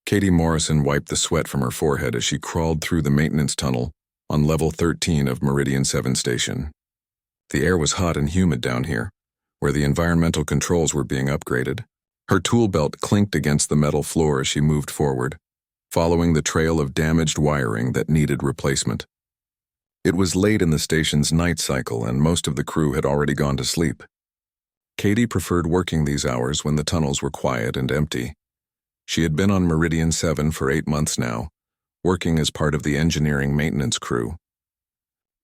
Katie Morrison wiped the sweat from her forehead as she crawled through the maintenance tunnel on level 13 of Meridian 7 Station. The air was hot and humid down here, where the environmental controls were being upgraded. Her tool belt clinked against the metal floor as she moved forward, following the trail of damaged wiring that needed replacement. It was late in the station's night cycle and most of the crew had already gone to sleep. Katie preferred working these hours when the tunnels were quiet and empty. She had been on Meridian 7 for 8 months now, working as part of the engineering maintenance crew.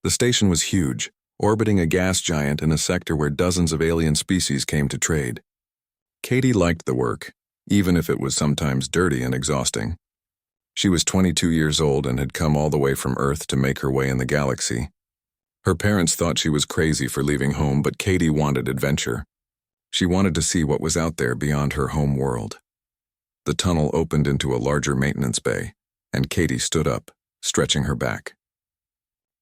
The station was huge, orbiting a gas giant in a sector where dozens of alien species came to trade. Katie liked the work, even if it was sometimes dirty and exhausting. She was 22 years old and had come all the way from Earth to make her way in the galaxy. Her parents thought she was crazy for leaving home, but Katie wanted adventure. She wanted to see what was out there beyond her home world. The tunnel opened into a larger maintenance bay, and Katie stood up, stretching her back.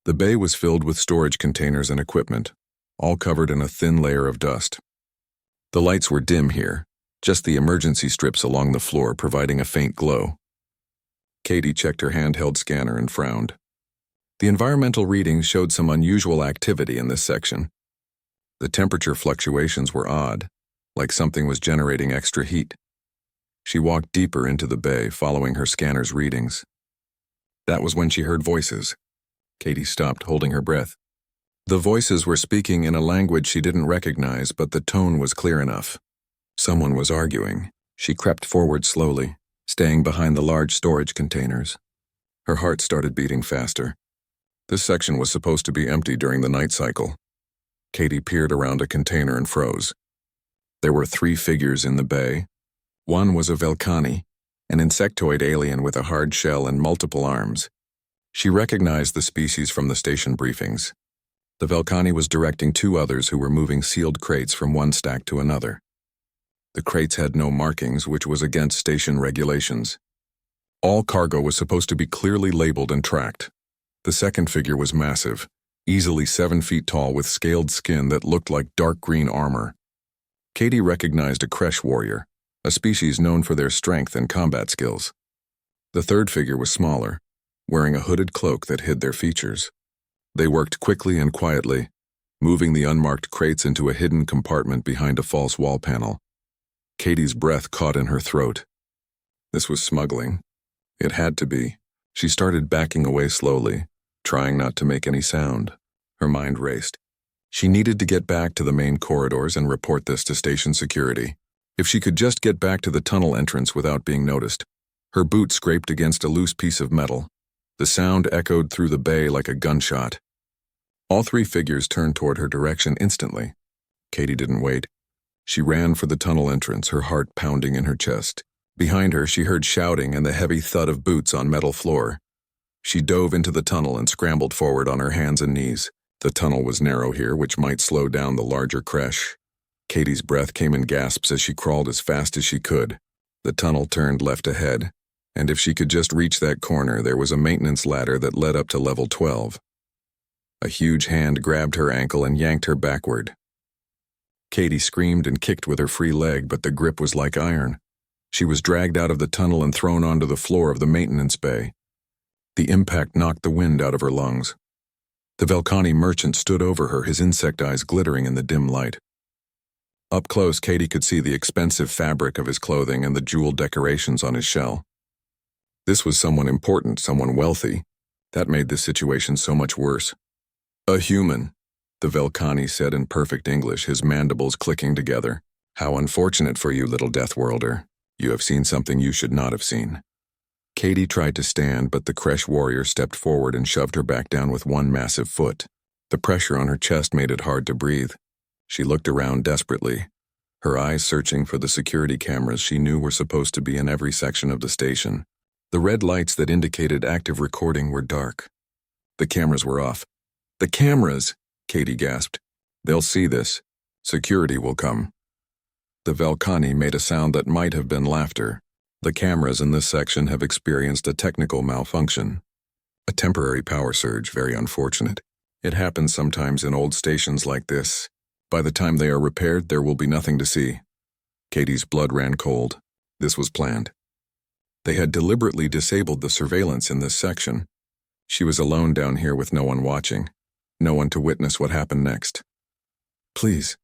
The bay was filled with storage containers and equipment, all covered in a thin layer of dust. The lights were dim here, just the emergency strips along the floor providing a faint glow. Katie checked her handheld scanner and frowned. The environmental readings showed some unusual activity in this section. The temperature fluctuations were odd, like something was generating extra heat. She walked deeper into the bay, following her scanner's readings. That was when she heard voices. Katie stopped, holding her breath. The voices were speaking in a language she didn't recognize, but the tone was clear enough. Someone was arguing. She crept forward slowly, staying behind the large storage containers. Her heart started beating faster. This section was supposed to be empty during the night cycle. Katie peered around a container and froze. There were 3 figures in the bay. One was a Velcani, an insectoid alien with a hard shell and multiple arms. She recognized the species from the station briefings. The Velcani was directing 2 others who were moving sealed crates from one stack to another. The crates had no markings, which was against station regulations. All cargo was supposed to be clearly labeled and tracked. The second figure was massive, easily 7 feet tall with scaled skin that looked like dark green armor. Katie recognized a Kresh warrior, a species known for their strength and combat skills. The third figure was smaller, wearing a hooded cloak that hid their features. They worked quickly and quietly, moving the unmarked crates into a hidden compartment behind a false wall panel. Katie's breath caught in her throat. This was smuggling. It had to be. She started backing away slowly, trying not to make any sound. Her mind raced. She needed to get back to the main corridors and report this to station security. If she could just get back to the tunnel entrance without being noticed. Her boot scraped against a loose piece of metal. The sound echoed through the bay like a gunshot. All 3 figures turned toward her direction instantly. Katie didn't wait. She ran for the tunnel entrance, her heart pounding in her chest. Behind her, she heard shouting and the heavy thud of boots on metal floor. She dove into the tunnel and scrambled forward on her hands and knees. The tunnel was narrow here, which might slow down the larger Kresh. Katie's breath came in gasps as she crawled as fast as she could. The tunnel turned left ahead, and if she could just reach that corner, there was a maintenance ladder that led up to level 12. A huge hand grabbed her ankle and yanked her backward. Katie screamed and kicked with her free leg, but the grip was like iron. She was dragged out of the tunnel and thrown onto the floor of the maintenance bay. The impact knocked the wind out of her lungs. The Velcani merchant stood over her, his insect eyes glittering in the dim light. Up close, Katie could see the expensive fabric of his clothing and the jeweled decorations on his shell. This was someone important, someone wealthy. That made this situation so much worse. "A human," the Velcani said in perfect English, his mandibles clicking together. "How unfortunate for you, little Deathworlder. You have seen something you should not have seen." Katie tried to stand, but the Kresh warrior stepped forward and shoved her back down with one massive foot. The pressure on her chest made it hard to breathe. She looked around desperately, her eyes searching for the security cameras she knew were supposed to be in every section of the station. The red lights that indicated active recording were dark. The cameras were off. "The cameras!" Katie gasped. "They'll see this. Security will come." The Velcani made a sound that might have been laughter. "The cameras in this section have experienced a technical malfunction. A temporary power surge, very unfortunate. It happens sometimes in old stations like this. By the time they are repaired, there will be nothing to see." Katie's blood ran cold. This was planned. They had deliberately disabled the surveillance in this section. She was alone down here with no one watching, no one to witness what happened next. "Please,"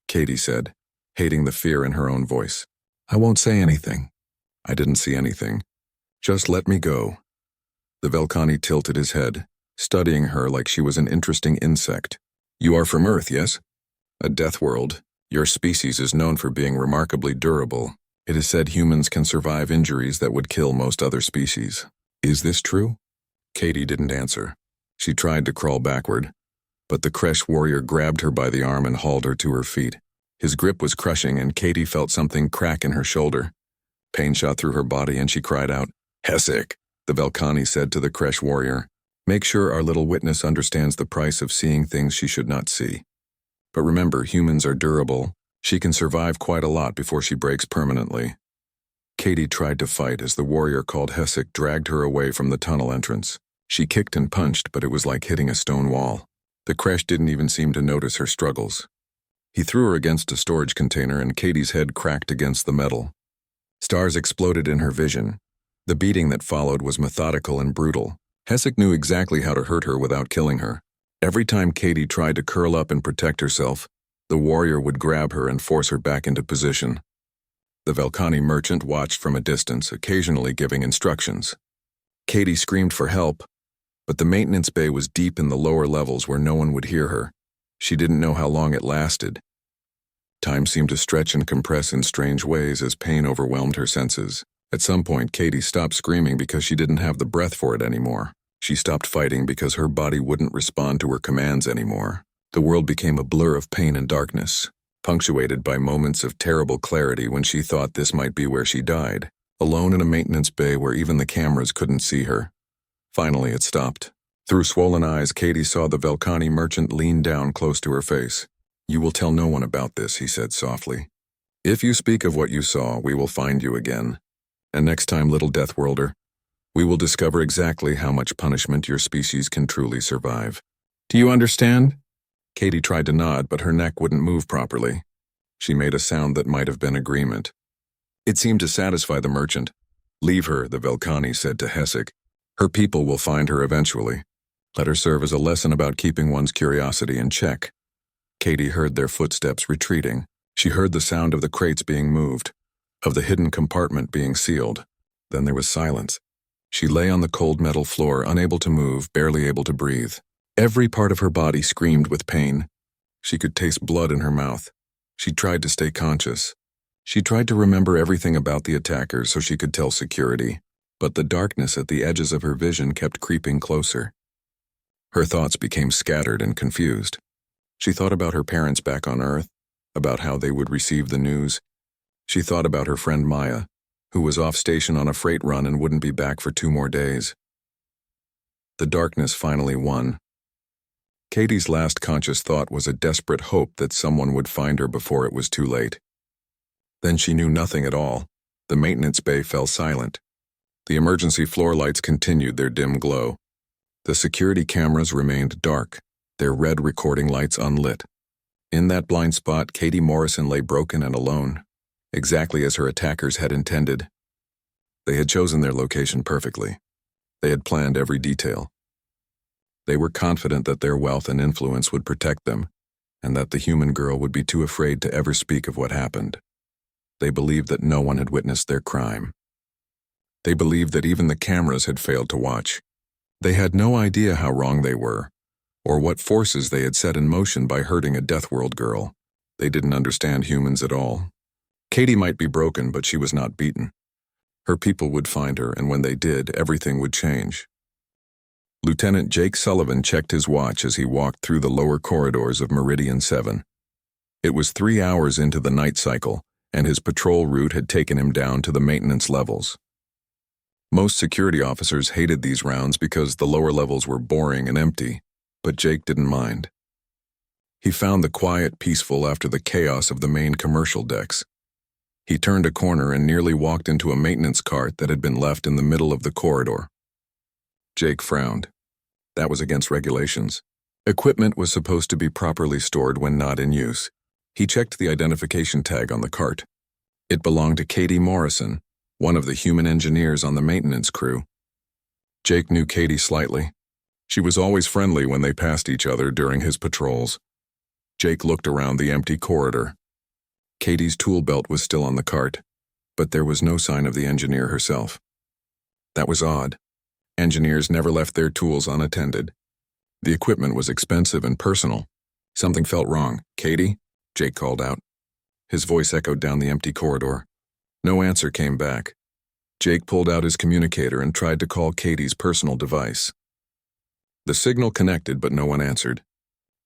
Katie said, hating the fear in her own voice. "I won't say anything." "I didn't see anything. Just let me go." The Velkhani tilted his head, studying her like she was an interesting insect. "You are from Earth, yes? A Deathworld. Your species is known for being remarkably durable. It is said humans can survive injuries that would kill most other species. Is this true?" Katie didn't answer. She tried to crawl backward, but the Kresh warrior grabbed her by the arm and hauled her to her feet. His grip was crushing, and Katie felt something crack in her shoulder. Pain shot through her body, and she cried out. "Hesek," the Velkhani said to the Kresh warrior. "Make sure our little witness understands the price of seeing things she should not see. But remember, humans are durable. She can survive quite a lot before she breaks permanently." Katie tried to fight as the warrior called Hesek dragged her away from the tunnel entrance. She kicked and punched, but it was like hitting a stone wall. The Kresh didn't even seem to notice her struggles. He threw her against a storage container, and Katie's head cracked against the metal. Stars exploded in her vision. The beating that followed was methodical and brutal. Hesek knew exactly how to hurt her without killing her. Every time Katie tried to curl up and protect herself, the warrior would grab her and force her back into position. The Velkhani merchant watched from a distance, occasionally giving instructions. Katie screamed for help, but the maintenance bay was deep in the lower levels where no one would hear her. She didn't know how long it lasted. Time seemed to stretch and compress in strange ways as pain overwhelmed her senses. At some point, Katie stopped screaming because she didn't have the breath for it anymore. She stopped fighting because her body wouldn't respond to her commands anymore. The world became a blur of pain and darkness, punctuated by moments of terrible clarity when she thought this might be where she died, alone in a maintenance bay where even the cameras couldn't see her. Finally, it stopped. Through swollen eyes, Katie saw the Velkhani merchant lean down close to her face. "You will tell no one about this," he said softly. "If you speak of what you saw, we will find you again. And next time, little Deathworlder, we will discover exactly how much punishment your species can truly survive. Do you understand?" Katie tried to nod, but her neck wouldn't move properly. She made a sound that might have been agreement. It seemed to satisfy the merchant. "Leave her," the Velkhani said to Hesek. "Her people will find her eventually. Let her serve as a lesson about keeping one's curiosity in check." Katie heard their footsteps retreating. She heard the sound of the crates being moved, of the hidden compartment being sealed. Then there was silence. She lay on the cold metal floor, unable to move, barely able to breathe. Every part of her body screamed with pain. She could taste blood in her mouth. She tried to stay conscious. She tried to remember everything about the attackers so she could tell security, but the darkness at the edges of her vision kept creeping closer. Her thoughts became scattered and confused. She thought about her parents back on Earth, about how they would receive the news. She thought about her friend Maya, who was off station on a freight run and wouldn't be back for 2 more days. The darkness finally won. Katie's last conscious thought was a desperate hope that someone would find her before it was too late. Then she knew nothing at all. The maintenance bay fell silent. The emergency floor lights continued their dim glow. The security cameras remained dark, their red recording lights unlit. In that blind spot, Katie Morrison lay broken and alone, exactly as her attackers had intended. They had chosen their location perfectly. They had planned every detail. They were confident that their wealth and influence would protect them, and that the human girl would be too afraid to ever speak of what happened. They believed that no one had witnessed their crime. They believed that even the cameras had failed to watch. They had no idea how wrong they were, or what forces they had set in motion by hurting a Deathworld girl. They didn't understand humans at all. Katie might be broken, but she was not beaten. Her people would find her, and when they did, everything would change. Lieutenant Jake Sullivan checked his watch as he walked through the lower corridors of Meridian 7. It was 3 hours into the night cycle, and his patrol route had taken him down to the maintenance levels. Most security officers hated these rounds because the lower levels were boring and empty, but Jake didn't mind. He found the quiet peaceful after the chaos of the main commercial decks. He turned a corner and nearly walked into a maintenance cart that had been left in the middle of the corridor. Jake frowned. That was against regulations. Equipment was supposed to be properly stored when not in use. He checked the identification tag on the cart. It belonged to Katie Morrison, one of the human engineers on the maintenance crew. Jake knew Katie slightly. She was always friendly when they passed each other during his patrols. Jake looked around the empty corridor. Katie's tool belt was still on the cart, but there was no sign of the engineer herself. That was odd. Engineers never left their tools unattended. The equipment was expensive and personal. Something felt wrong. "Katie?" Jake called out. His voice echoed down the empty corridor. No answer came back. Jake pulled out his communicator and tried to call Katie's personal device. The signal connected, but no one answered.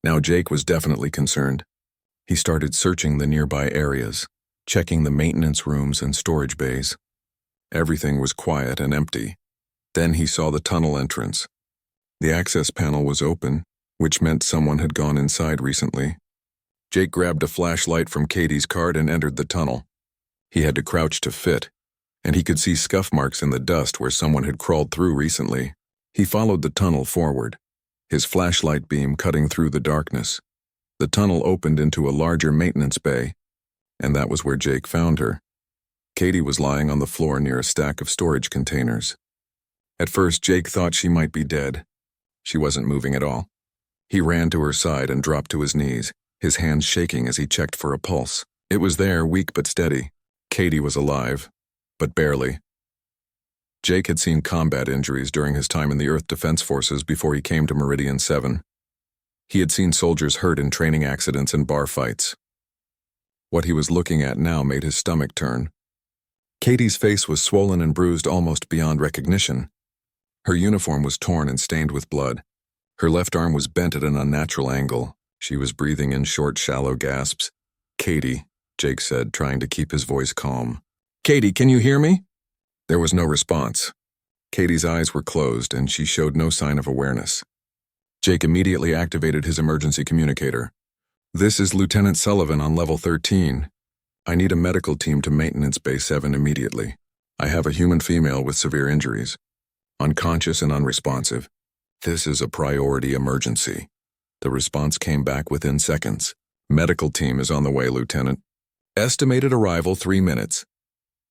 Now Jake was definitely concerned. He started searching the nearby areas, checking the maintenance rooms and storage bays. Everything was quiet and empty. Then he saw the tunnel entrance. The access panel was open, which meant someone had gone inside recently. Jake grabbed a flashlight from Katie's cart and entered the tunnel. He had to crouch to fit, and he could see scuff marks in the dust where someone had crawled through recently. He followed the tunnel forward, his flashlight beam cutting through the darkness. The tunnel opened into a larger maintenance bay, and that was where Jake found her. Katie was lying on the floor near a stack of storage containers. At first, Jake thought she might be dead. She wasn't moving at all. He ran to her side and dropped to his knees, his hands shaking as he checked for a pulse. It was there, weak but steady. Katie was alive, but barely. Jake had seen combat injuries during his time in the Earth Defense Forces before he came to Meridian 7. He had seen soldiers hurt in training accidents and bar fights. What he was looking at now made his stomach turn. Katie's face was swollen and bruised almost beyond recognition. Her uniform was torn and stained with blood. Her left arm was bent at an unnatural angle. She was breathing in short, shallow gasps. "Katie," Jake said, trying to keep his voice calm. "Katie, can you hear me?" There was no response. Katie's eyes were closed, and she showed no sign of awareness. Jake immediately activated his emergency communicator. "This is Lieutenant Sullivan on level 13. I need a medical team to Maintenance Bay 7 immediately. I have a human female with severe injuries, unconscious and unresponsive. This is a priority emergency." The response came back within seconds. "Medical team is on the way, Lieutenant. Estimated arrival 3 minutes."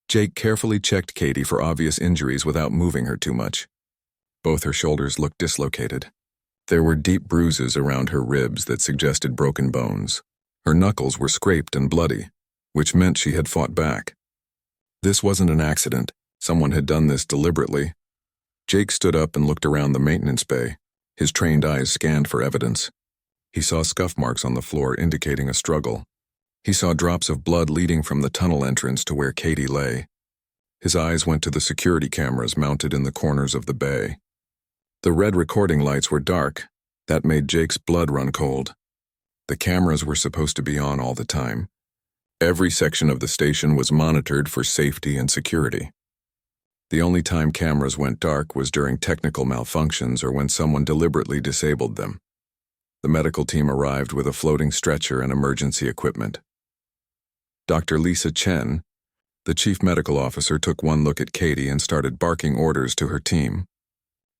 Jake carefully checked Katie for obvious injuries without moving her too much. Both her shoulders looked dislocated. There were deep bruises around her ribs that suggested broken bones. Her knuckles were scraped and bloody, which meant she had fought back. This wasn't an accident. Someone had done this deliberately. Jake stood up and looked around the maintenance bay. His trained eyes scanned for evidence. He saw scuff marks on the floor indicating a struggle. He saw drops of blood leading from the tunnel entrance to where Katie lay. His eyes went to the security cameras mounted in the corners of the bay. The red recording lights were dark. That made Jake's blood run cold. The cameras were supposed to be on all the time. Every section of the station was monitored for safety and security. The only time cameras went dark was during technical malfunctions or when someone deliberately disabled them. The medical team arrived with a floating stretcher and emergency equipment. Dr. Lisa Chen, the chief medical officer, took one look at Katie and started barking orders to her team.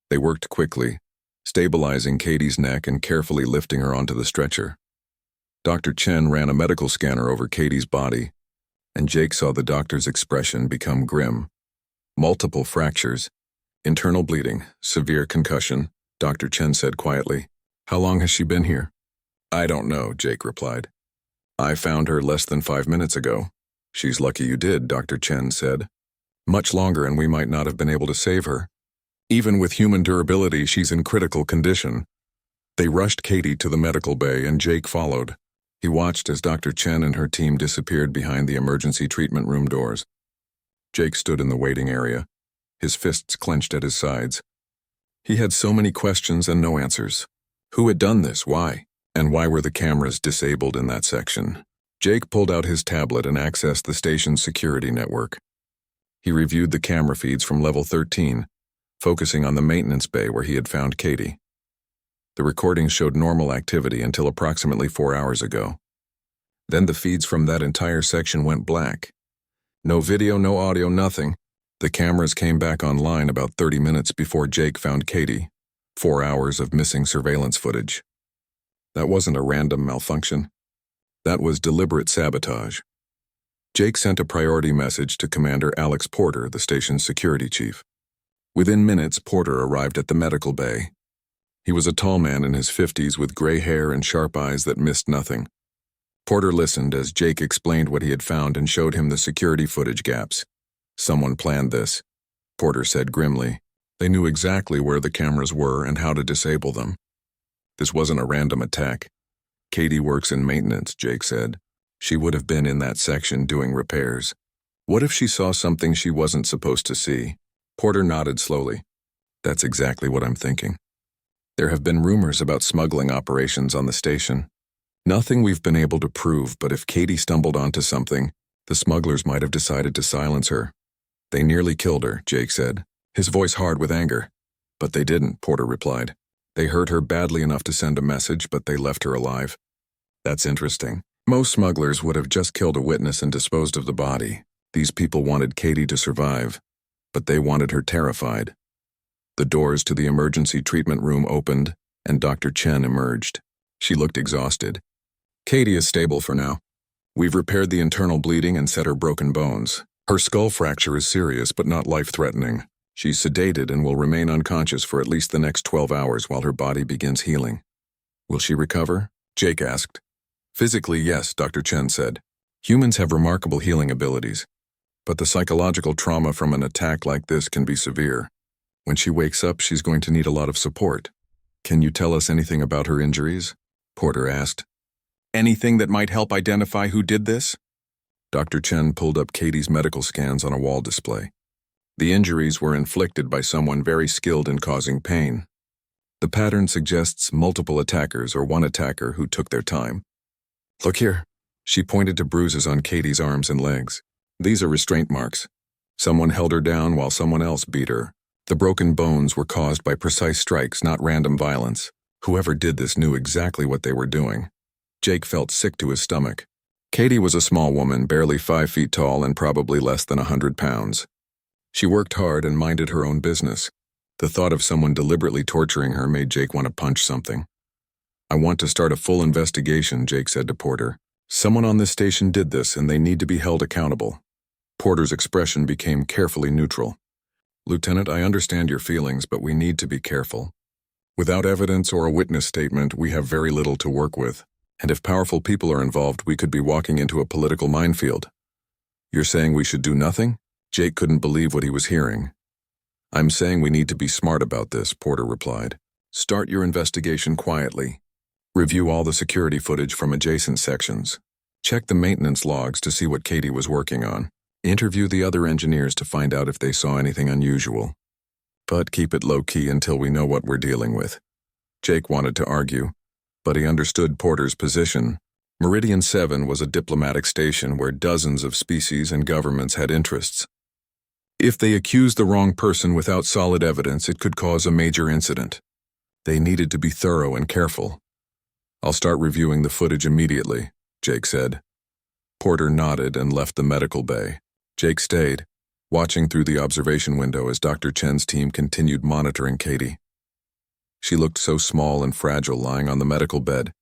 They worked quickly, stabilizing Katie's neck and carefully lifting her onto the stretcher. Dr. Chen ran a medical scanner over Katie's body, and Jake saw the doctor's expression become grim. Multiple fractures, internal bleeding, severe concussion, Dr. Chen said quietly. "How long has she been here?" "I don't know," Jake replied. "I found her less than 5 minutes ago." "She's lucky you did," Dr. Chen said. "Much longer and we might not have been able to save her. Even with human durability, she's in critical condition." They rushed Katie to the medical bay and Jake followed. He watched as Dr. Chen and her team disappeared behind the emergency treatment room doors. Jake stood in the waiting area, his fists clenched at his sides. He had so many questions and no answers. Who had done this? Why? And why were the cameras disabled in that section? Jake pulled out his tablet and accessed the station's security network. He reviewed the camera feeds from level 13, focusing on the maintenance bay where he had found Katie. The recordings showed normal activity until approximately 4 hours ago. Then the feeds from that entire section went black. No video, no audio, nothing. The cameras came back online about 30 minutes before Jake found Katie. 4 hours of missing surveillance footage. That wasn't a random malfunction. That was deliberate sabotage. Jake sent a priority message to Commander Alex Porter, the station's security chief. Within minutes, Porter arrived at the medical bay. He was a tall man in his 50s with gray hair and sharp eyes that missed nothing. Porter listened as Jake explained what he had found and showed him the security footage gaps. Someone planned this, Porter said grimly. They knew exactly where the cameras were and how to disable them. This wasn't a random attack. Katie works in maintenance, Jake said. She would have been in that section doing repairs. What if she saw something she wasn't supposed to see? Porter nodded slowly. That's exactly what I'm thinking. There have been rumors about smuggling operations on the station. Nothing we've been able to prove, but if Katie stumbled onto something, the smugglers might have decided to silence her. They nearly killed her, Jake said, his voice hard with anger. But they didn't, Porter replied. They hurt her badly enough to send a message, but they left her alive. That's interesting. Most smugglers would have just killed a witness and disposed of the body. These people wanted Katie to survive, but they wanted her terrified. The doors to the emergency treatment room opened, and Dr. Chen emerged. She looked exhausted. Katie is stable for now. We've repaired the internal bleeding and set her broken bones. Her skull fracture is serious but not life-threatening. She's sedated and will remain unconscious for at least the next 12 hours while her body begins healing. Will she recover? Jake asked. Physically, yes, Dr. Chen said. Humans have remarkable healing abilities, but the psychological trauma from an attack like this can be severe. When she wakes up, she's going to need a lot of support. Can you tell us anything about her injuries? Porter asked. Anything that might help identify who did this? Dr. Chen pulled up Katie's medical scans on a wall display. The injuries were inflicted by someone very skilled in causing pain. The pattern suggests multiple attackers or one attacker who took their time. Look here. She pointed to bruises on Katie's arms and legs. These are restraint marks. Someone held her down while someone else beat her. The broken bones were caused by precise strikes, not random violence. Whoever did this knew exactly what they were doing. Jake felt sick to his stomach. Katie was a small woman, barely 5 feet tall and probably less than 100 pounds. She worked hard and minded her own business. The thought of someone deliberately torturing her made Jake want to punch something. I want to start a full investigation, Jake said to Porter. Someone on this station did this and they need to be held accountable. Porter's expression became carefully neutral. Lieutenant, I understand your feelings, but we need to be careful. Without evidence or a witness statement, we have very little to work with. And if powerful people are involved, we could be walking into a political minefield. You're saying we should do nothing? Jake couldn't believe what he was hearing. I'm saying we need to be smart about this, Porter replied. Start your investigation quietly. Review all the security footage from adjacent sections. Check the maintenance logs to see what Katie was working on. Interview the other engineers to find out if they saw anything unusual. But keep it low-key until we know what we're dealing with. Jake wanted to argue, but he understood Porter's position. Meridian 7 was a diplomatic station where dozens of species and governments had interests. If they accused the wrong person without solid evidence, it could cause a major incident. They needed to be thorough and careful. I'll start reviewing the footage immediately, Jake said. Porter nodded and left the medical bay. Jake stayed, watching through the observation window as Dr. Chen's team continued monitoring Katie. She looked so small and fragile lying on the medical bed,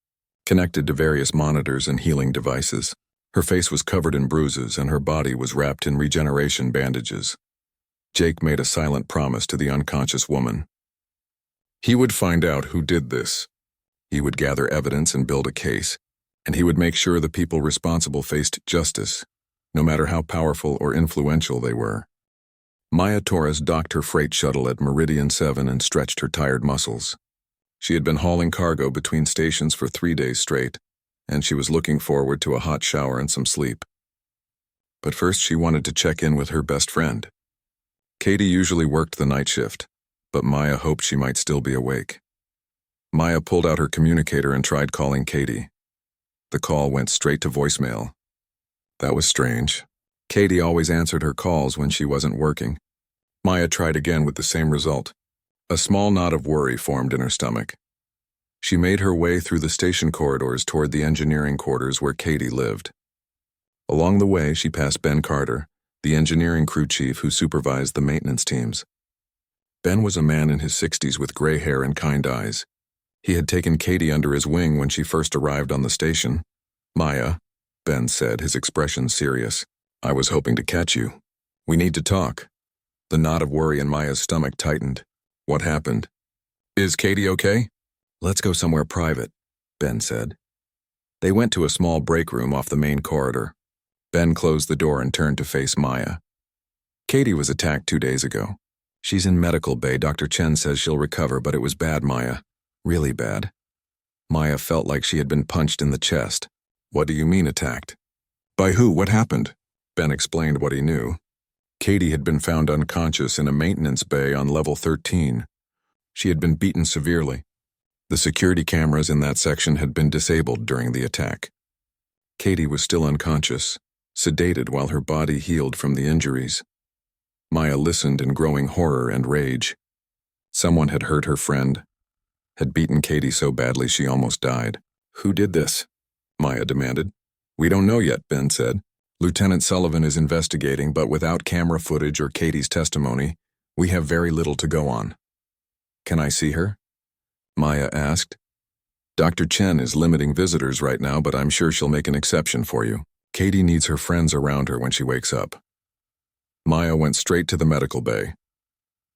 connected to various monitors and healing devices. Her face was covered in bruises and her body was wrapped in regeneration bandages. Jake made a silent promise to the unconscious woman. He would find out who did this. He would gather evidence and build a case, and he would make sure the people responsible faced justice, no matter how powerful or influential they were. Maya Torres docked her freight shuttle at Meridian 7 and stretched her tired muscles. She had been hauling cargo between stations for 3 days straight, and she was looking forward to a hot shower and some sleep. But first she wanted to check in with her best friend. Katie usually worked the night shift, but Maya hoped she might still be awake. Maya pulled out her communicator and tried calling Katie. The call went straight to voicemail. That was strange. Katie always answered her calls when she wasn't working. Maya tried again with the same result. A small knot of worry formed in her stomach. She made her way through the station corridors toward the engineering quarters where Katie lived. Along the way, she passed Ben Carter, the engineering crew chief who supervised the maintenance teams. Ben was a man in his 60s with gray hair and kind eyes. He had taken Katie under his wing when she first arrived on the station. Maya, Ben said, his expression serious. I was hoping to catch you. We need to talk. The knot of worry in Maya's stomach tightened. What happened? Is Katie okay? Let's go somewhere private, Ben said. They went to a small break room off the main corridor. Ben closed the door and turned to face Maya. Katie was attacked 2 days ago. She's in medical bay. Dr. Chen says she'll recover, but it was bad, Maya. Really bad. Maya felt like she had been punched in the chest. What do you mean attacked? By who? What happened? Ben explained what he knew. Katie had been found unconscious in a maintenance bay on level 13. She had been beaten severely. The security cameras in that section had been disabled during the attack. Katie was still unconscious, sedated while her body healed from the injuries. Maya listened in growing horror and rage. Someone had hurt her friend, had beaten Katie so badly she almost died. Who did this? Maya demanded. We don't know yet, Ben said. Lieutenant Sullivan is investigating, but without camera footage or Katie's testimony, we have very little to go on. Can I see her? Maya asked. Dr. Chen is limiting visitors right now, but I'm sure she'll make an exception for you. Katie needs her friends around her when she wakes up. Maya went straight to the medical bay.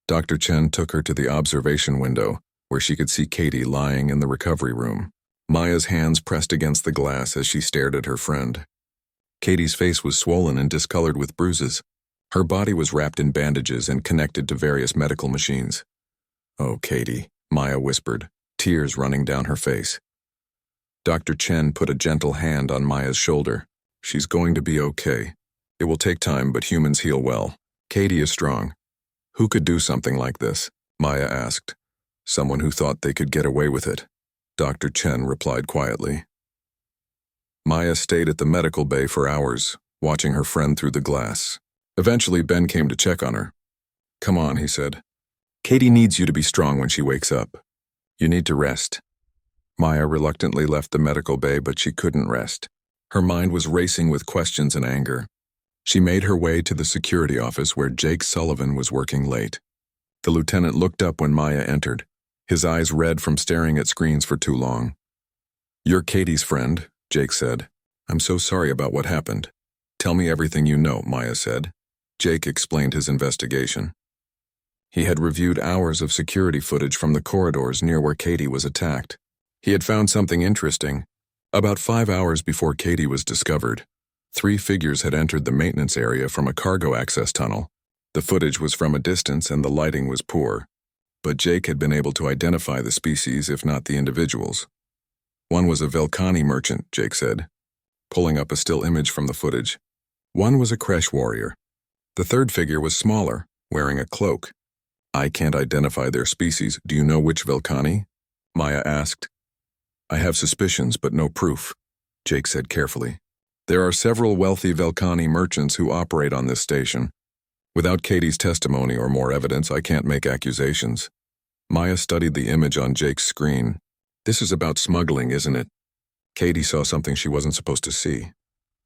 Dr. Chen took her to the observation window, where she could see Katie lying in the recovery room. Maya's hands pressed against the glass as she stared at her friend. Katie's face was swollen and discolored with bruises. Her body was wrapped in bandages and connected to various medical machines. Oh, Katie, Maya whispered, tears running down her face. Dr. Chen put a gentle hand on Maya's shoulder. She's going to be okay. It will take time, but humans heal well. Katie is strong. Who could do something like this? Maya asked. Someone who thought they could get away with it. Dr. Chen replied quietly. Maya stayed at the medical bay for hours, watching her friend through the glass. Eventually, Ben came to check on her. Come on, he said. Katie needs you to be strong when she wakes up. You need to rest. Maya reluctantly left the medical bay, but she couldn't rest. Her mind was racing with questions and anger. She made her way to the security office where Jake Sullivan was working late. The lieutenant looked up when Maya entered, his eyes red from staring at screens for too long. You're Katie's friend, Jake said. I'm so sorry about what happened. Tell me everything you know, Maya said. Jake explained his investigation. He had reviewed hours of security footage from the corridors near where Katie was attacked. He had found something interesting. About 5 hours before Katie was discovered, 3 figures had entered the maintenance area from a cargo access tunnel. The footage was from a distance and the lighting was poor, but Jake had been able to identify the species, if not the individuals. One was a Velkhani merchant, Jake said, pulling up a still image from the footage. One was a Kresh warrior. The third figure was smaller, wearing a cloak. I can't identify their species. Do you know which Velkhani? Maya asked. I have suspicions, but no proof, Jake said carefully. There are several wealthy Velkhani merchants who operate on this station. Without Katie's testimony or more evidence, I can't make accusations. Maya studied the image on Jake's screen. This is about smuggling, isn't it? Katie saw something she wasn't supposed to see.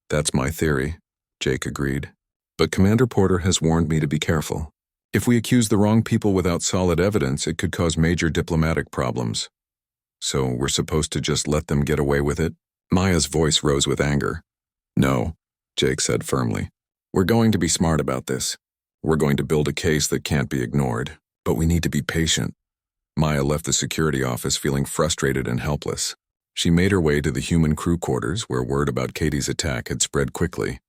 That's my theory, Jake agreed. But Commander Porter has warned me to be careful. If we accuse the wrong people without solid evidence, it could cause major diplomatic problems. So we're supposed to just let them get away with it? Maya's voice rose with anger. No, Jake said firmly. We're going to be smart about this. We're going to build a case that can't be ignored, but we need to be patient. Maya left the security office feeling frustrated and helpless. She made her way to the human crew quarters where word about Katie's attack had spread quickly.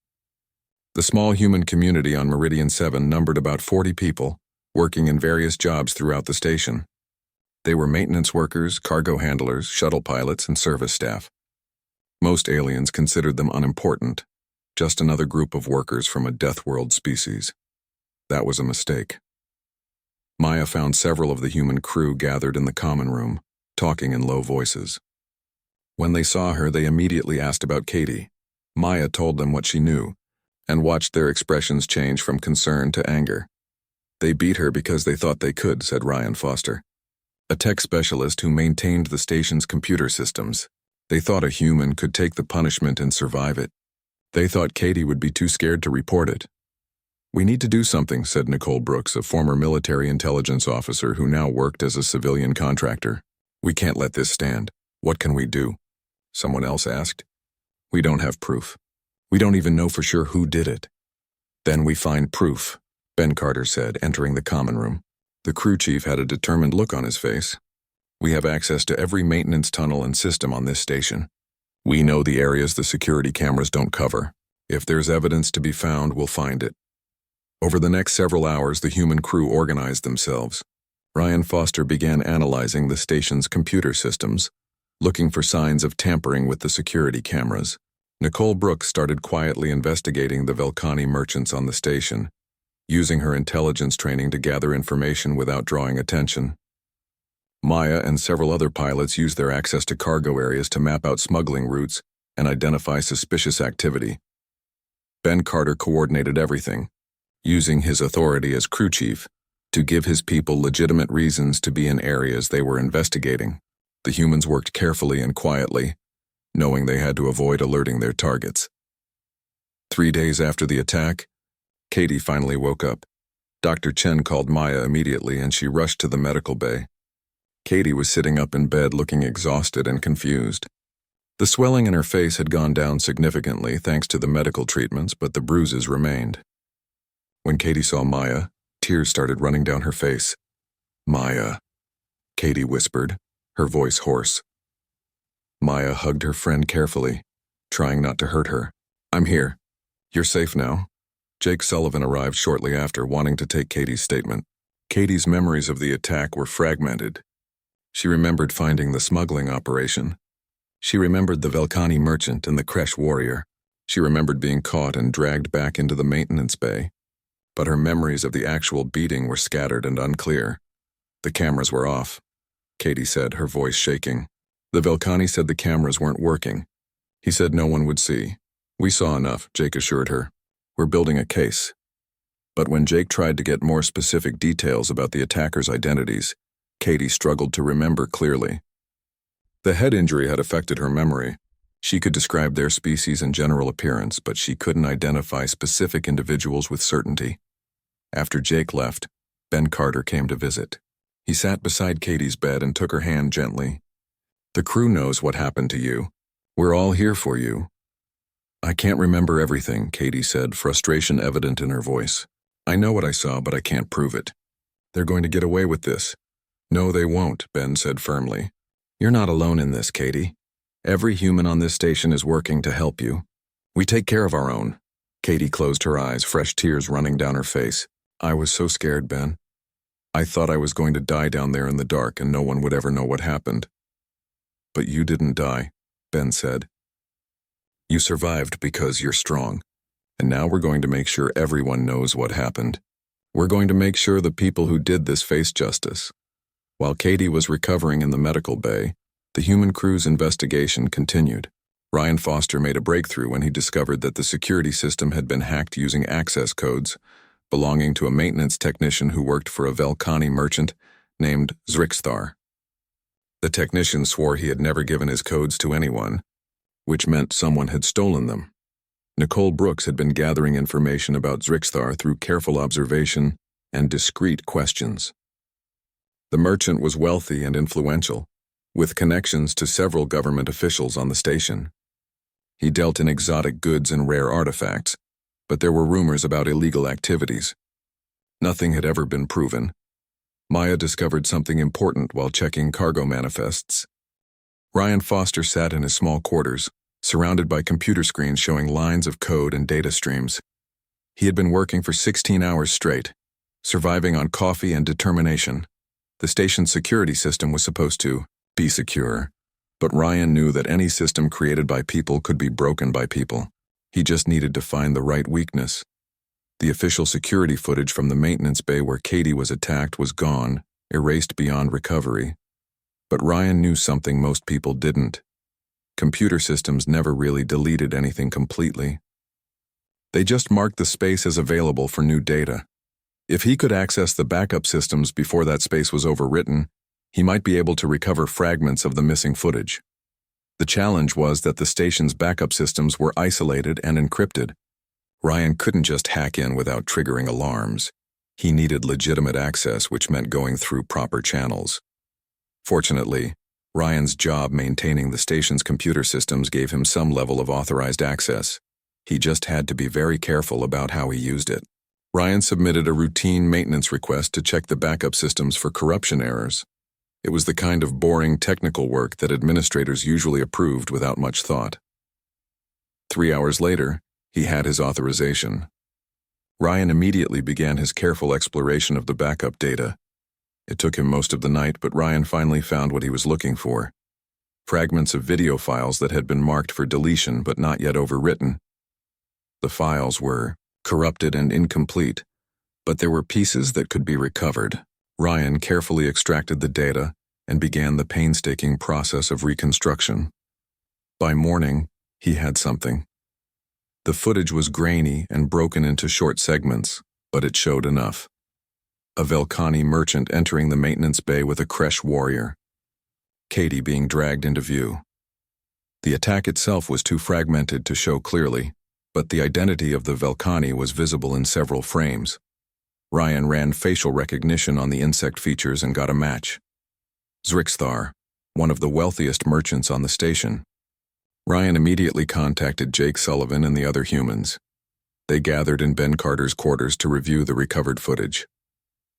The small human community on Meridian 7 numbered about 40 people, working in various jobs throughout the station. They were maintenance workers, cargo handlers, shuttle pilots, and service staff. Most aliens considered them unimportant, just another group of workers from a Deathworld species. That was a mistake. Maya found several of the human crew gathered in the common room, talking in low voices. When they saw her, they immediately asked about Katie. Maya told them what she knew, and watched their expressions change from concern to anger. They beat her because they thought they could, said Ryan Foster, a tech specialist who maintained the station's computer systems. They thought a human could take the punishment and survive it. They thought Katie would be too scared to report it. We need to do something, said Nicole Brooks, a former military intelligence officer who now worked as a civilian contractor. We can't let this stand. What can we do? Someone else asked. We don't have proof. We don't even know for sure who did it. Then we find proof, Ben Carter said, entering the common room. The crew chief had a determined look on his face. We have access to every maintenance tunnel and system on this station. We know the areas the security cameras don't cover. If there's evidence to be found, we'll find it. Over the next several hours, the human crew organized themselves. Ryan Foster began analyzing the station's computer systems, looking for signs of tampering with the security cameras. Nicole Brooks started quietly investigating the Velcani merchants on the station, using her intelligence training to gather information without drawing attention. Maya and several other pilots used their access to cargo areas to map out smuggling routes and identify suspicious activity. Ben Carter coordinated everything, using his authority as crew chief to give his people legitimate reasons to be in areas they were investigating. The humans worked carefully and quietly, knowing they had to avoid alerting their targets. 3 days after the attack, Katie finally woke up. Dr. Chen called Maya immediately and she rushed to the medical bay. Katie was sitting up in bed looking exhausted and confused. The swelling in her face had gone down significantly thanks to the medical treatments, but the bruises remained. When Katie saw Maya, tears started running down her face. "Maya," Katie whispered, her voice hoarse. Maya hugged her friend carefully, trying not to hurt her. "I'm here. You're safe now." Jake Sullivan arrived shortly after, wanting to take Katie's statement. Katie's memories of the attack were fragmented. She remembered finding the smuggling operation. She remembered the Velcani merchant and the Kresh warrior. She remembered being caught and dragged back into the maintenance bay. But her memories of the actual beating were scattered and unclear. "The cameras were off," Katie said, her voice shaking. "The Velcani said the cameras weren't working. He said no one would see. We saw enough," Jake assured her. "We're building a case." But when Jake tried to get more specific details about the attackers' identities, Katie struggled to remember clearly. The head injury had affected her memory. She could describe their species and general appearance, but she couldn't identify specific individuals with certainty. After Jake left, Ben Carter came to visit. He sat beside Katie's bed and took her hand gently. "The crew knows what happened to you. We're all here for you." "I can't remember everything," Katie said, frustration evident in her voice. "I know what I saw, but I can't prove it. They're going to get away with this." "No, they won't," Ben said firmly. "You're not alone in this, Katie. Every human on this station is working to help you. We take care of our own." Katie closed her eyes, fresh tears running down her face. "I was so scared, Ben. I thought I was going to die down there in the dark and no one would ever know what happened." "But you didn't die," Ben said. "You survived because you're strong. And now we're going to make sure everyone knows what happened. We're going to make sure the people who did this face justice." While Katie was recovering in the medical bay, the human crew's investigation continued. Ryan Foster made a breakthrough when he discovered that the security system had been hacked using access codes belonging to a maintenance technician who worked for a Velcani merchant named Zrixthar. The technician swore he had never given his codes to anyone, which meant someone had stolen them. Nicole Brooks had been gathering information about Zrixthar through careful observation and discreet questions. The merchant was wealthy and influential, with connections to several government officials on the station. He dealt in exotic goods and rare artifacts, but there were rumors about illegal activities. Nothing had ever been proven. Maya discovered something important while checking cargo manifests. Ryan Foster sat in his small quarters, surrounded by computer screens showing lines of code and data streams. He had been working for 16 hours straight, surviving on coffee and determination. The station's security system was supposed to be secure, but Ryan knew that any system created by people could be broken by people. He just needed to find the right weakness. The official security footage from the maintenance bay where Katie was attacked was gone, erased beyond recovery. But Ryan knew something most people didn't. Computer systems never really deleted anything completely. They just marked the space as available for new data. If he could access the backup systems before that space was overwritten, he might be able to recover fragments of the missing footage. The challenge was that the station's backup systems were isolated and encrypted. Ryan couldn't just hack in without triggering alarms. He needed legitimate access, which meant going through proper channels. Fortunately, Ryan's job maintaining the station's computer systems gave him some level of authorized access. He just had to be very careful about how he used it. Ryan submitted a routine maintenance request to check the backup systems for corruption errors. It was the kind of boring technical work that administrators usually approved without much thought. 3 hours later, he had his authorization. Ryan immediately began his careful exploration of the backup data. It took him most of the night, but Ryan finally found what he was looking for. Fragments of video files that had been marked for deletion but not yet overwritten. The files were corrupted and incomplete, but there were pieces that could be recovered. Ryan carefully extracted the data and began the painstaking process of reconstruction. By morning, he had something. The footage was grainy and broken into short segments, but it showed enough. A Velkhani merchant entering the maintenance bay with a Kresh warrior. Katie being dragged into view. The attack itself was too fragmented to show clearly, but the identity of the Velkhani was visible in several frames. Ryan ran facial recognition on the insect features and got a match. Zrixthar, one of the wealthiest merchants on the station. Ryan immediately contacted Jake Sullivan and the other humans. They gathered in Ben Carter's quarters to review the recovered footage.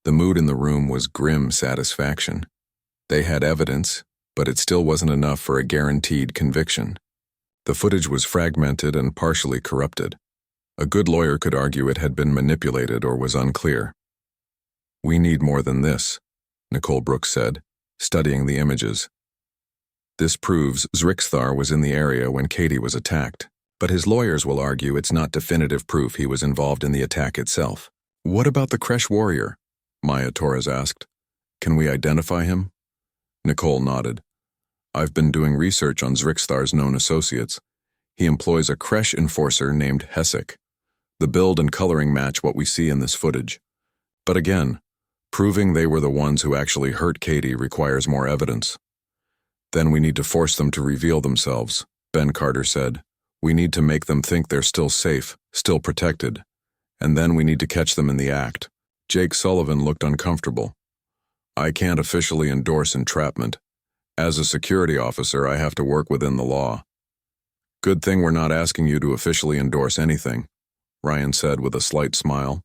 The mood in the room was grim satisfaction. They had evidence, but it still wasn't enough for a guaranteed conviction. The footage was fragmented and partially corrupted. A good lawyer could argue it had been manipulated or was unclear. "We need more than this," Nicole Brooks said, studying the images. "This proves Zrixthar was in the area when Katie was attacked, but his lawyers will argue it's not definitive proof he was involved in the attack itself." "What about the Kresh warrior?" Maya Torres asked. "Can we identify him?" Nicole nodded. "I've been doing research on Zrixthar's known associates. He employs a Kresh enforcer named Hesek. The build and coloring match what we see in this footage. But again, proving they were the ones who actually hurt Katie requires more evidence." "Then we need to force them to reveal themselves," Ben Carter said. "We need to make them think they're still safe, still protected. And then we need to catch them in the act." Jake Sullivan looked uncomfortable. "I can't officially endorse entrapment. As a security officer, I have to work within the law." "Good thing we're not asking you to officially endorse anything," Ryan said with a slight smile.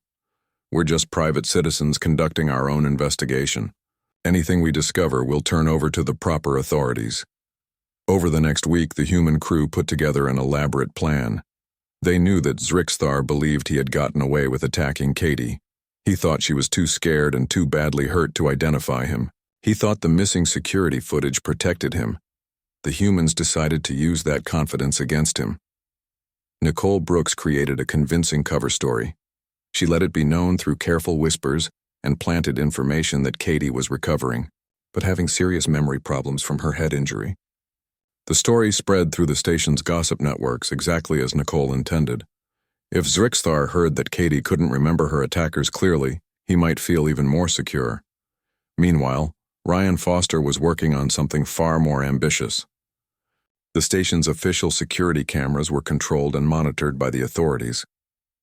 "We're just private citizens conducting our own investigation. Anything we discover we'll turn over to the proper authorities." Over the next week, the human crew put together an elaborate plan. They knew that Zrixthar believed he had gotten away with attacking Katie. He thought she was too scared and too badly hurt to identify him. He thought the missing security footage protected him. The humans decided to use that confidence against him. Nicole Brooks created a convincing cover story. She let it be known through careful whispers and planted information that Katie was recovering, but having serious memory problems from her head injury. The story spread through the station's gossip networks exactly as Nicole intended. If Zrixthar heard that Katie couldn't remember her attackers clearly, he might feel even more secure. Meanwhile, Ryan Foster was working on something far more ambitious. The station's official security cameras were controlled and monitored by the authorities,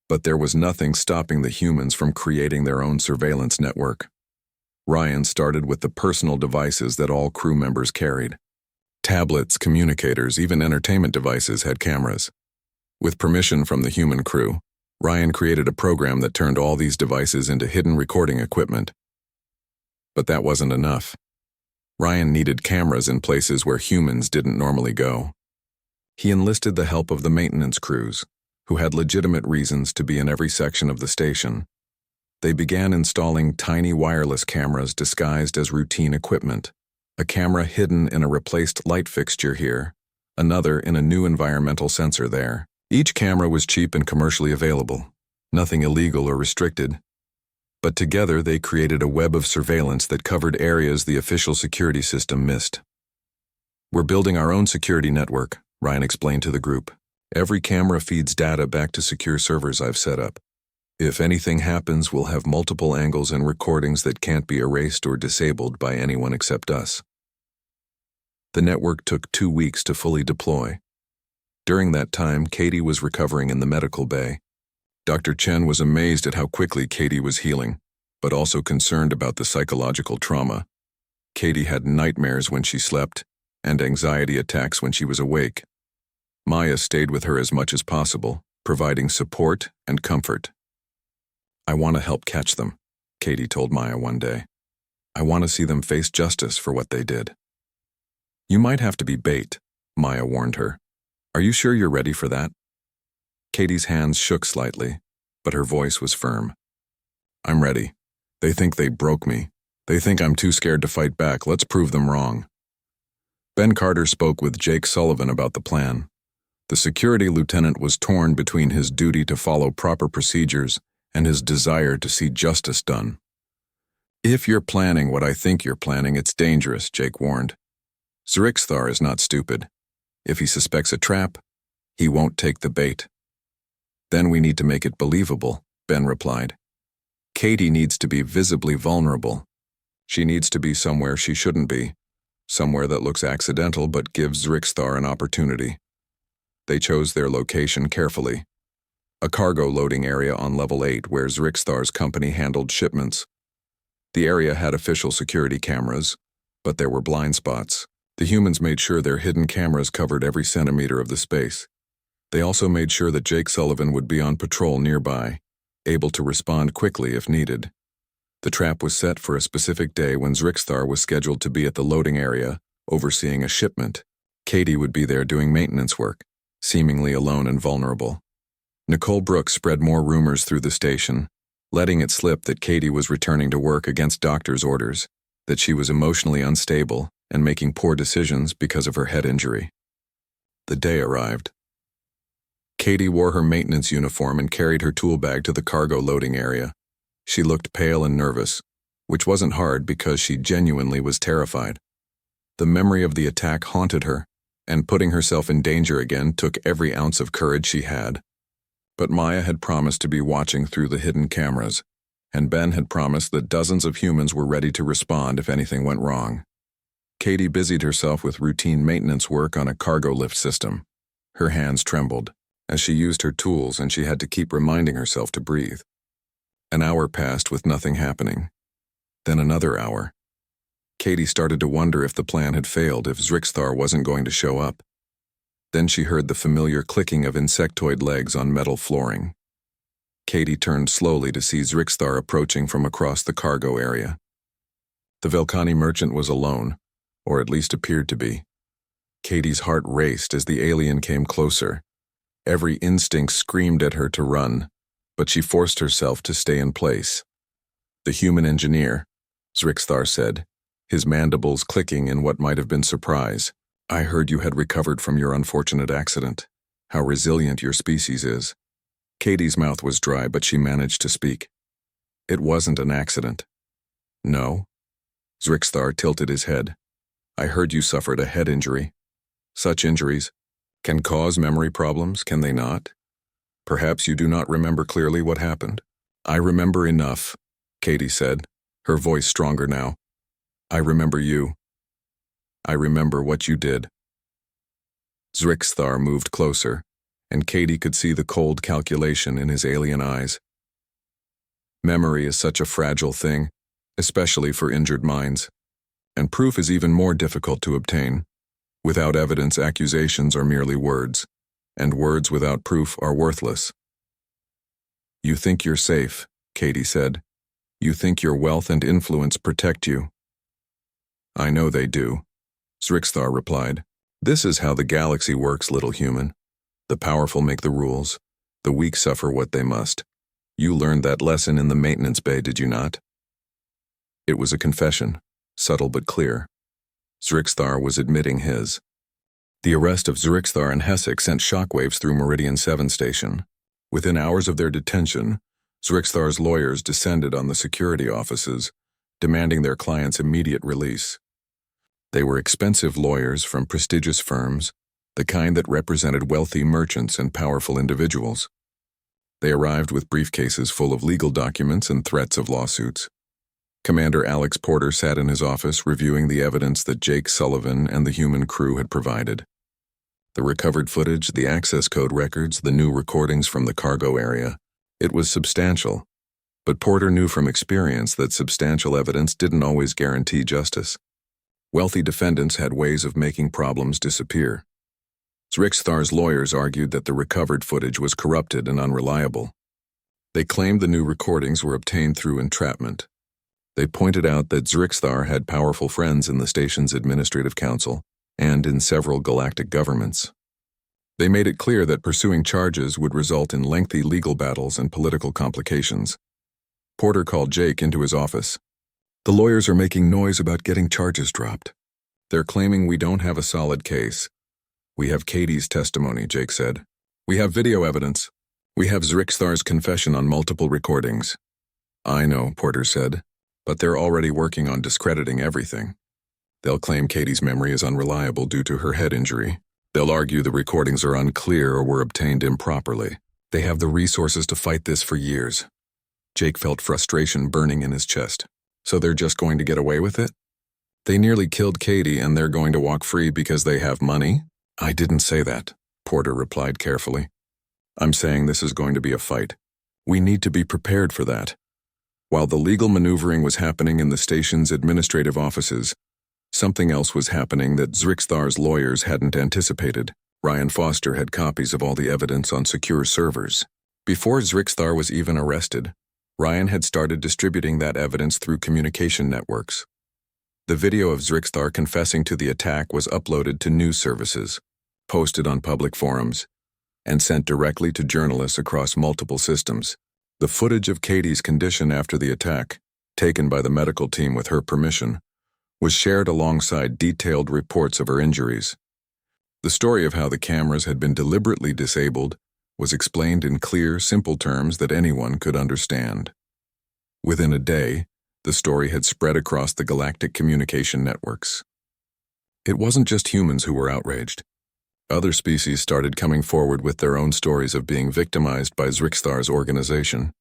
but there was nothing stopping the humans from creating their own surveillance network. Ryan started with the personal devices that all crew members carried. Tablets, communicators, even entertainment devices had cameras. With permission from the human crew, Ryan created a program that turned all these devices into hidden recording equipment. But that wasn't enough. Ryan needed cameras in places where humans didn't normally go. He enlisted the help of the maintenance crews, who had legitimate reasons to be in every section of the station. They began installing tiny wireless cameras disguised as routine equipment. A camera hidden in a replaced light fixture here, another in a new environmental sensor there. Each camera was cheap and commercially available, nothing illegal or restricted. But together they created a web of surveillance that covered areas the official security system missed. "We're building our own security network," Ryan explained to the group. "Every camera feeds data back to secure servers I've set up. If anything happens, we'll have multiple angles and recordings that can't be erased or disabled by anyone except us." The network took 2 weeks to fully deploy. During that time, Katie was recovering in the medical bay. Dr. Chen was amazed at how quickly Katie was healing, but also concerned about the psychological trauma. Katie had nightmares when she slept and anxiety attacks when she was awake. Maya stayed with her as much as possible, providing support and comfort. "I want to help catch them," Katie told Maya one day. "I want to see them face justice for what they did." "You might have to be bait," Maya warned her. "Are you sure you're ready for that?" Katie's hands shook slightly, but her voice was firm. "I'm ready. They think they broke me. They think I'm too scared to fight back. Let's prove them wrong." Ben Carter spoke with Jake Sullivan about the plan. The security lieutenant was torn between his duty to follow proper procedures and his desire to see justice done. "If you're planning what I think you're planning, it's dangerous," Jake warned. "Zrixthar is not stupid. If he suspects a trap, he won't take the bait." "Then we need to make it believable," Ben replied. "Katie needs to be visibly vulnerable. She needs to be somewhere she shouldn't be, somewhere that looks accidental but gives Zrixthar an opportunity." They chose their location carefully. A cargo loading area on level 8 where Zrixthar's company handled shipments. The area had official security cameras, but there were blind spots. The humans made sure their hidden cameras covered every centimeter of the space. They also made sure that Jake Sullivan would be on patrol nearby, able to respond quickly if needed. The trap was set for a specific day when Zrixthar was scheduled to be at the loading area, overseeing a shipment. Katie would be there doing maintenance work, seemingly alone and vulnerable. Nicole Brooks spread more rumors through the station, letting it slip that Katie was returning to work against doctor's orders, that she was emotionally unstable and making poor decisions because of her head injury. The day arrived. Katie wore her maintenance uniform and carried her tool bag to the cargo loading area. She looked pale and nervous, which wasn't hard because she genuinely was terrified. The memory of the attack haunted her, and putting herself in danger again took every ounce of courage she had. But Maya had promised to be watching through the hidden cameras, and Ben had promised that dozens of humans were ready to respond if anything went wrong. Katie busied herself with routine maintenance work on a cargo lift system. Her hands trembled as she used her tools, and she had to keep reminding herself to breathe. An hour passed with nothing happening. Then another hour. Katie started to wonder if the plan had failed, if Zrixthar wasn't going to show up. Then she heard the familiar clicking of insectoid legs on metal flooring. Katie turned slowly to see Zrixthar approaching from across the cargo area. The Velkhani merchant was alone, or at least appeared to be. Katie's heart raced as the alien came closer. Every instinct screamed at her to run, but she forced herself to stay in place. "The human engineer," Zrixthar said, his mandibles clicking in what might have been surprise. "I heard you had recovered from your unfortunate accident. How resilient your species is." Katie's mouth was dry, but she managed to speak. "It wasn't an accident." "No?" Zrixthar tilted his head. "I heard you suffered a head injury. Such injuries can cause memory problems, can they not? Perhaps you do not remember clearly what happened." "I remember enough," Katie said, her voice stronger now. "I remember you. I remember what you did." Zrixthar moved closer, and Katie could see the cold calculation in his alien eyes. Memory is such a fragile thing, especially for injured minds, and proof is even more difficult to obtain. Without evidence, accusations are merely words, and words without proof are worthless. "You think you're safe," Katie said. "You think your wealth and influence protect you." "I know they do," Zrixthar replied. "This is how the galaxy works, little human. The powerful make the rules. The weak suffer what they must. You learned that lesson in the maintenance bay, did you not?" It was a confession, subtle but clear. Zrixthar was admitting his. The arrest of Zrixthar and Hessek sent shockwaves through Meridian 7 station. Within hours of their detention, Zrixthar's lawyers descended on the security offices, demanding their client's immediate release. They were expensive lawyers from prestigious firms, the kind that represented wealthy merchants and powerful individuals. They arrived with briefcases full of legal documents and threats of lawsuits. Commander Alex Porter sat in his office reviewing the evidence that Jake Sullivan and the human crew had provided. The recovered footage, the access code records, the new recordings from the cargo area. It was substantial, but Porter knew from experience that substantial evidence didn't always guarantee justice. Wealthy defendants had ways of making problems disappear. Zrixthar's lawyers argued that the recovered footage was corrupted and unreliable. They claimed the new recordings were obtained through entrapment. They pointed out that Zrixthar had powerful friends in the station's administrative council and in several galactic governments. They made it clear that pursuing charges would result in lengthy legal battles and political complications. Porter called Jake into his office. "The lawyers are making noise about getting charges dropped. They're claiming we don't have a solid case. We have Katie's testimony," Jake said. "We have video evidence. We have Zrixthar's confession on multiple recordings." "I know," Porter said, "but they're already working on discrediting everything. They'll claim Katie's memory is unreliable due to her head injury. They'll argue the recordings are unclear or were obtained improperly. They have the resources to fight this for years." Jake felt frustration burning in his chest. "So they're just going to get away with it? They nearly killed Katie and they're going to walk free because they have money?" "I didn't say that," Porter replied carefully. "I'm saying this is going to be a fight. We need to be prepared for that." While the legal maneuvering was happening in the station's administrative offices, something else was happening that Zrixthar's lawyers hadn't anticipated. Ryan Foster had copies of all the evidence on secure servers. Before Zrixthar was even arrested, Ryan had started distributing that evidence through communication networks. The video of Zrixthar confessing to the attack was uploaded to news services, posted on public forums, and sent directly to journalists across multiple systems. The footage of Katie's condition after the attack, taken by the medical team with her permission, was shared alongside detailed reports of her injuries. The story of how the cameras had been deliberately disabled was explained in clear, simple terms that anyone could understand. Within a day, the story had spread across the galactic communication networks. It wasn't just humans who were outraged. Other species started coming forward with their own stories of being victimized by Zrixthar's organization.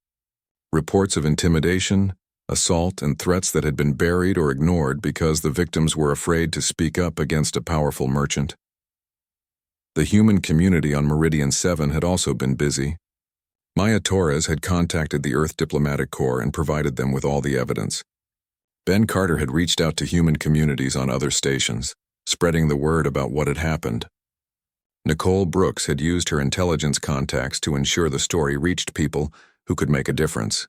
Reports of intimidation, assault, and threats that had been buried or ignored because the victims were afraid to speak up against a powerful merchant. The human community on Meridian 7 had also been busy. Maya Torres had contacted the Earth Diplomatic Corps and provided them with all the evidence. Ben Carter had reached out to human communities on other stations, spreading the word about what had happened. Nicole Brooks had used her intelligence contacts to ensure the story reached people who could make a difference.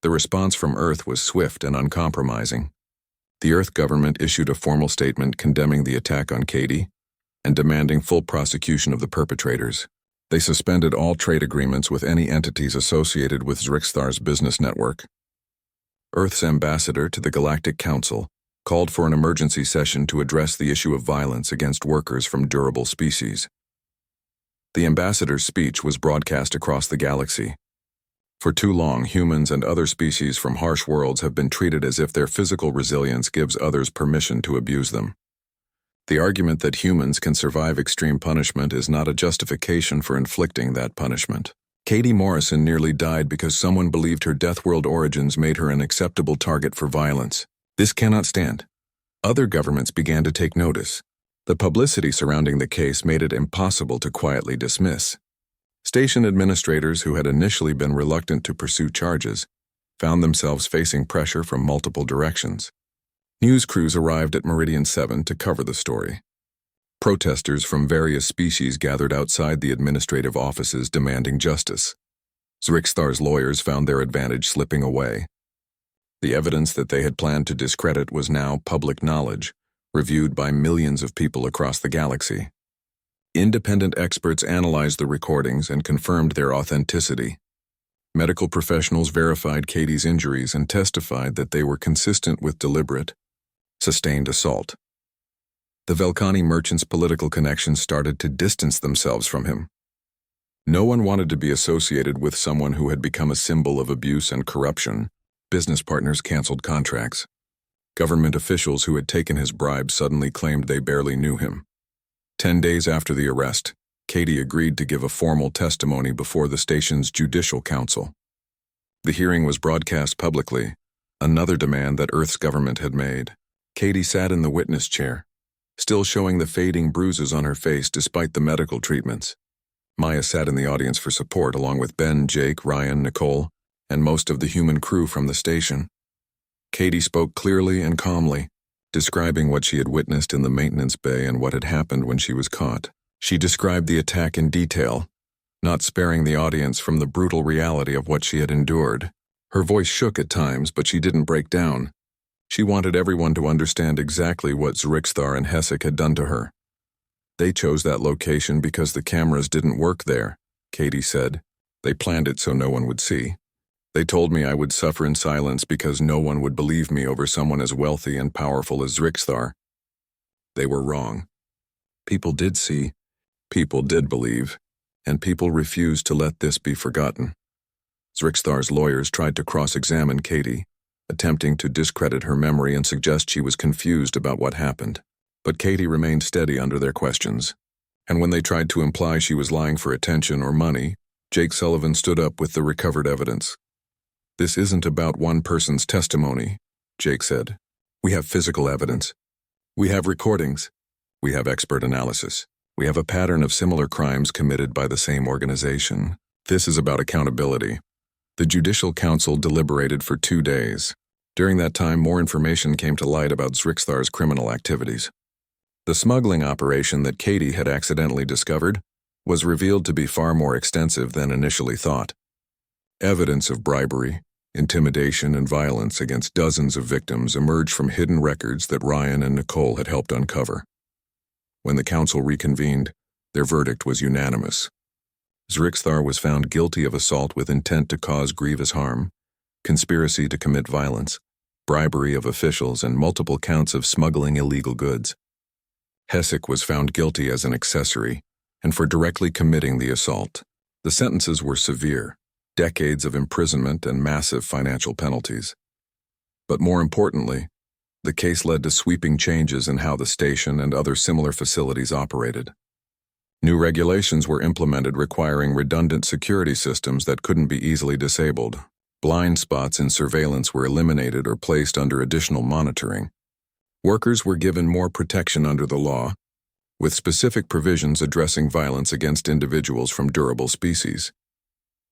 The response from Earth was swift and uncompromising. The Earth government issued a formal statement condemning the attack on Katie and demanding full prosecution of the perpetrators. They suspended all trade agreements with any entities associated with Zrixthar's business network. Earth's ambassador to the Galactic Council called for an emergency session to address the issue of violence against workers from durable species. The ambassador's speech was broadcast across the galaxy. For too long, humans and other species from harsh worlds have been treated as if their physical resilience gives others permission to abuse them. The argument that humans can survive extreme punishment is not a justification for inflicting that punishment. Katie Morrison nearly died because someone believed her Deathworld origins made her an acceptable target for violence. This cannot stand. Other governments began to take notice. The publicity surrounding the case made it impossible to quietly dismiss. Station administrators who had initially been reluctant to pursue charges found themselves facing pressure from multiple directions. News crews arrived at Meridian 7 to cover the story. Protesters from various species gathered outside the administrative offices demanding justice. Zrixthar's lawyers found their advantage slipping away. The evidence that they had planned to discredit was now public knowledge, reviewed by millions of people across the galaxy. Independent experts analyzed the recordings and confirmed their authenticity. Medical professionals verified Katie's injuries and testified that they were consistent with deliberate, sustained assault. The Velcani merchant's political connections started to distance themselves from him. No one wanted to be associated with someone who had become a symbol of abuse and corruption. Business partners canceled contracts. Government officials who had taken his bribe suddenly claimed they barely knew him. 10 days after the arrest, Katie agreed to give a formal testimony before the station's Judicial Council. The hearing was broadcast publicly, another demand that Earth's government had made. Katie sat in the witness chair, still showing the fading bruises on her face despite the medical treatments. Maya sat in the audience for support along with Ben, Jake, Ryan, Nicole, and most of the human crew from the station. Katie spoke clearly and calmly, describing what she had witnessed in the maintenance bay and what had happened when she was caught. She described the attack in detail, not sparing the audience from the brutal reality of what she had endured. Her voice shook at times, but she didn't break down. She wanted everyone to understand exactly what Zrixthar and Hessek had done to her. They chose that location because the cameras didn't work there, Katie said. They planned it so no one would see. They told me I would suffer in silence because no one would believe me over someone as wealthy and powerful as Zrixthar. They were wrong. People did see, people did believe, and people refused to let this be forgotten. Zrixthar's lawyers tried to cross-examine Katie, attempting to discredit her memory and suggest she was confused about what happened. But Katie remained steady under their questions. And when they tried to imply she was lying for attention or money, Jake Sullivan stood up with the recovered evidence. "This isn't about one person's testimony," Jake said. "We have physical evidence. We have recordings. We have expert analysis. We have a pattern of similar crimes committed by the same organization. This is about accountability." The Judicial Council deliberated for 2 days. During that time, more information came to light about Zrixthar's criminal activities. The smuggling operation that Katie had accidentally discovered was revealed to be far more extensive than initially thought. Evidence of bribery, intimidation, and violence against dozens of victims emerged from hidden records that Ryan and Nicole had helped uncover. When the council reconvened, their verdict was unanimous. Zrixthar was found guilty of assault with intent to cause grievous harm, conspiracy to commit violence, bribery of officials, and multiple counts of smuggling illegal goods. Hessek was found guilty as an accessory and for directly committing the assault. The sentences were severe, decades of imprisonment and massive financial penalties. But more importantly, the case led to sweeping changes in how the station and other similar facilities operated. New regulations were implemented requiring redundant security systems that couldn't be easily disabled. Blind spots in surveillance were eliminated or placed under additional monitoring. Workers were given more protection under the law, with specific provisions addressing violence against individuals from durable species.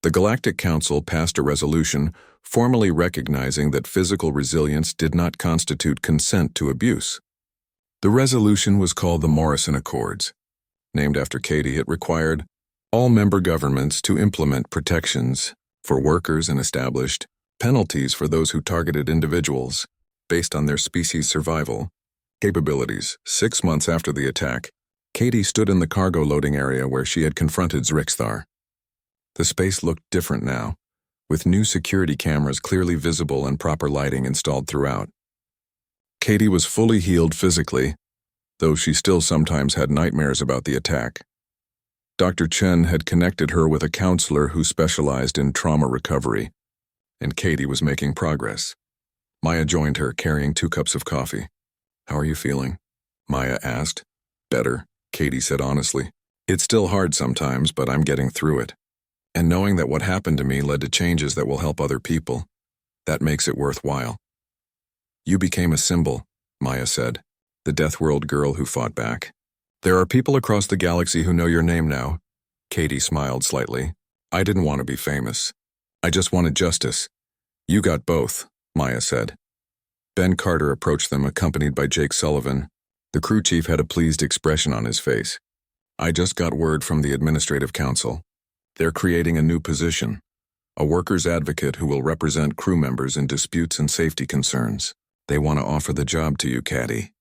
The Galactic Council passed a resolution formally recognizing that physical resilience did not constitute consent to abuse. The resolution was called the Morrison Accords. Named after Katie, it required all member governments to implement protections for workers and established penalties for those who targeted individuals based on their species' survival capabilities. 6 months after the attack, Katie stood in the cargo loading area where she had confronted Zrixthar. The space looked different now, with new security cameras clearly visible and proper lighting installed throughout. Katie was fully healed physically, though she still sometimes had nightmares about the attack. Dr. Chen had connected her with a counselor who specialized in trauma recovery, and Katie was making progress. Maya joined her, carrying 2 cups of coffee. "How are you feeling?" Maya asked. "Better," Katie said honestly. "It's still hard sometimes, but I'm getting through it. And knowing that what happened to me led to changes that will help other people, that makes it worthwhile." "You became a symbol," Maya said, "the Deathworld girl who fought back. There are people across the galaxy who know your name now." Katie smiled slightly. "I didn't want to be famous. I just wanted justice. You got both," Maya said. Ben Carter approached them, accompanied by Jake Sullivan. The crew chief had a pleased expression on his face. "I just got word from the Administrative Council. They're creating a new position, a workers' advocate who will represent crew members in disputes and safety concerns. They want to offer the job to you, Caddy."